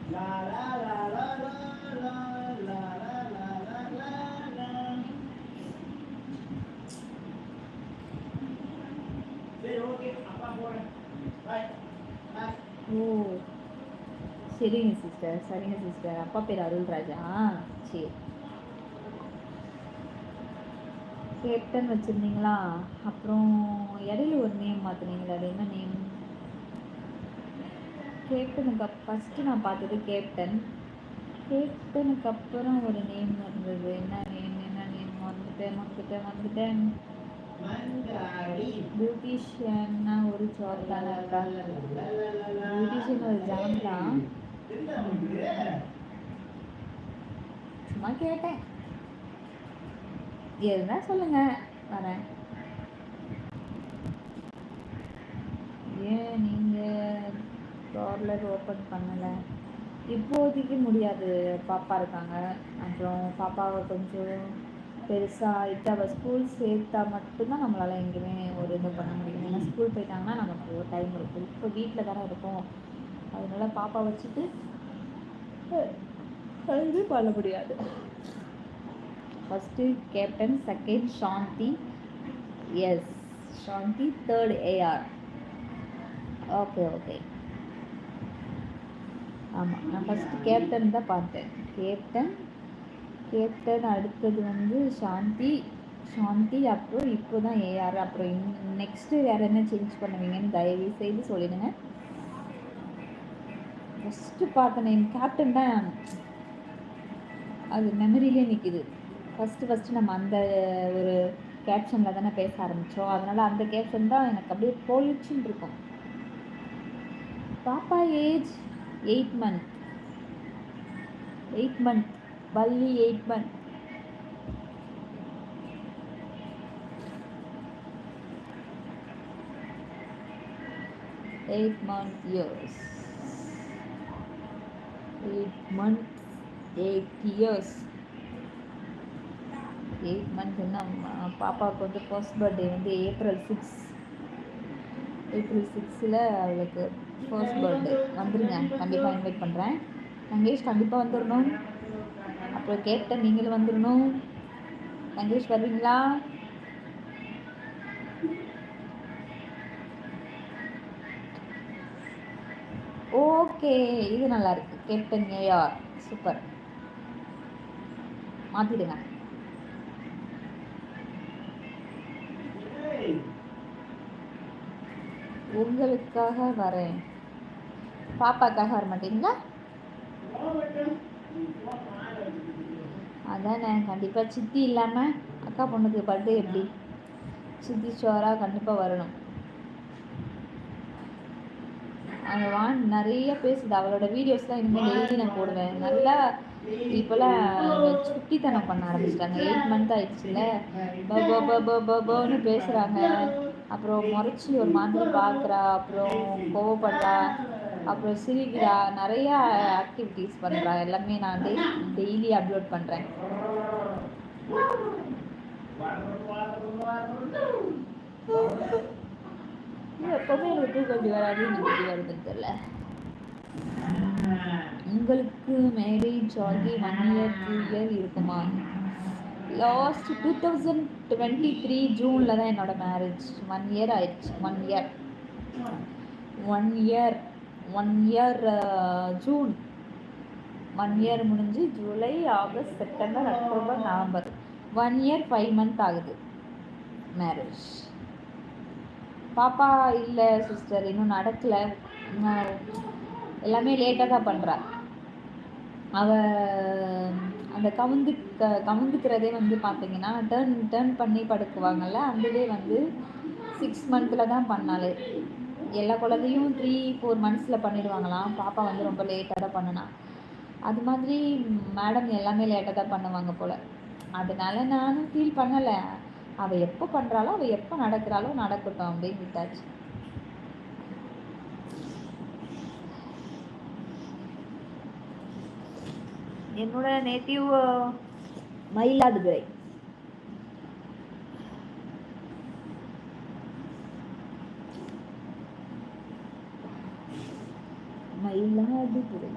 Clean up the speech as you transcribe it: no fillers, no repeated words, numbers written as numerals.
ஓ சரிங்க சிஸ்டர், சரிங்க சிஸ்டர். அப்பா பேர் அருள்ராஜா. சரி, கேப்டன் வச்சுருந்தீங்களா? அப்புறம் இடையில ஒரு நேம் மாற்றினீங்களா, அது என்ன நேம்? கேப்டனுக்கு ஃபஸ்ட்டு நான் பார்த்தது கேப்டன். கேப்டனுக்கு அப்புறம் ஒரு நேம் இருந்தது. என்ன நேம், என்ன நேம்? மறந்துட்டேன். பியூட்டிஷியன்னா ஒரு ஜாப் தானே இருக்கா? பியூட்டிஷியன் ஒரு ஜாப் தான். சும்மா கேட்டேன், எதுனா சொல்லுங்க, வரேன். ஏன் நீங்கள் பார்லர் ஓப்பன் பண்ணலை? இப்போதைக்கு முடியாது, பாப்பா இருக்காங்க. அப்புறம் பாப்பாவை கொஞ்சம் பெருசாக ஆகிட்டு அவள் ஸ்கூல் சேர்த்தா மட்டும்தான் நம்மளால் எங்கேயுமே ஒரு இது பண்ண முடியும். ஏன்னா ஸ்கூல் போயிட்டாங்கன்னா நமக்கு ஒரு டைம் இருக்குது. இப்போ வீட்டில் தானே இருக்கோம், அதனால பாப்பா வச்சுட்டு இது பண்ண முடியாது. ஃபஸ்ட்டு கேப்டன், செகண்ட் சாந்தி. எஸ், சாந்தி, தேர்ட் ஏஆர். Okay okay. ஆமாம், நான் ஃபஸ்ட்டு கேப்டன் தான் பார்த்தேன். கேப்டன் அடுத்தது வந்து சாந்தி, அப்புறம் இப்போ தான் ஏஆர். அப்புறம் நெக்ஸ்ட்டு வேறு என்ன சேஞ்ச் பண்ணுவீங்கன்னு தயவு செய்து சொல்லிடுங்க. ஃபஸ்ட்டு பார்த்த நேம் கேப்டன் தான், அது மெமரியிலே நிற்கிது. ஃபஸ்ட்டு நம்ம அந்த ஒரு கேப்ஷனில் தானே பேச ஆரம்பித்தோம், அதனால் அந்த கேப்ஷன் தான் எனக்கு அப்படியே போலிச்சுன்னு இருக்கும். பாப்பா age 8 months. Valli 8 months. Eight months, 8 years. 8 months. பாப்பாவுக்கு வந்து ஃபர்ஸ்ட் பர்த்டே வந்து April 6ல் அவளுக்கு ஃபர்ஸ்ட் பர்த்டே. வந்துடுங்க, கண்டிப்பாக இன்வைட் பண்ணுறேன். மங்கேஷ் கண்டிப்பாக வந்துடணும். அப்புறம் கேப்டன் நீங்களும் வந்துடணும். மங்கேஷ் வருவீங்களா? ஓகே, இது நல்லா இருக்கு. Captain AR, super. மாற்றிடுங்க. உங்களுக்காக வரேன், பாப்பாக்காக வர மாட்டீங்களா? அதானே, கண்டிப்பாக சித்தி இல்லாமல் அக்கா பொண்ணுக்கு பர்த்டே எப்படி? சித்தி ஷோராக கண்டிப்பாக வரணும். அந்த நிறைய பேசுது, அவளோட வீடியோஸ்லாம் இனிமேல் டெய்லி நான் போடுவேன். நல்லா இப்போல்லாம் சுட்டித்தனம் பண்ண ஆரம்பிச்சிட்டாங்க. 8 months ஆயிடுச்சுல, பபோன்னு பேசுகிறாங்க. அப்புறம் முறைச்சி ஒரு மாதிரி பார்க்குறா, அப்புறம் கோவப்படுறா, அப்புறம் சிரிக்கிறா, நிறையா ஆக்டிவிட்டீஸ் பண்ணுறா. எல்லாமே நான் டெய்லி அப்லோட் பண்ணுறேன். எப்பவுமே எனக்கு கொஞ்சம் வராது, இன்னைக்கு வருதுன்னு தெரியல. உங்களுக்கு மேரேஜ் ஆகி 1 year 2 year இருக்குமா? லாஸ்ட் 2023 ஜூனில் தான் என்னோட மேரேஜ். 1 year ஆயிடுச்சு. 1 year ஜூன். 1 year முடிஞ்சு July, August, September, October, November. 1 year 5 months ஆகுது மேரேஜ். பாப்பா இல்லை சிஸ்டர், இன்னும் நடக்கலை. எல்லாமே லேட்டாக தான் பண்ணுறா. அந்த கவுந்துக்கிறதே வந்து பார்த்தீங்கன்னா டேர்ன் பண்ணி படுக்குவாங்கள்ல, அதுவே வந்து 6 months தான் பண்ணாலே. எல்லா குழந்தையும் 3-4 months பண்ணிடுவாங்களாம். பாப்பா வந்து ரொம்ப லேட்டாக தான் பண்ணினா. அது மாதிரி மேடம் எல்லாமே லேட்டாக தான் பண்ணுவாங்க போல். அதனால நானும் ஃபீல் பண்ணலை. அவள் எப்போ பண்ணுறாளோ, அவள் எப்போ நடக்கிறாளோ நடக்கட்டும் அப்படின்னு விட்டாச்சு. என்னோட நேட்டிவ் மயிலாடுதுறை. மயிலாடுதுறை.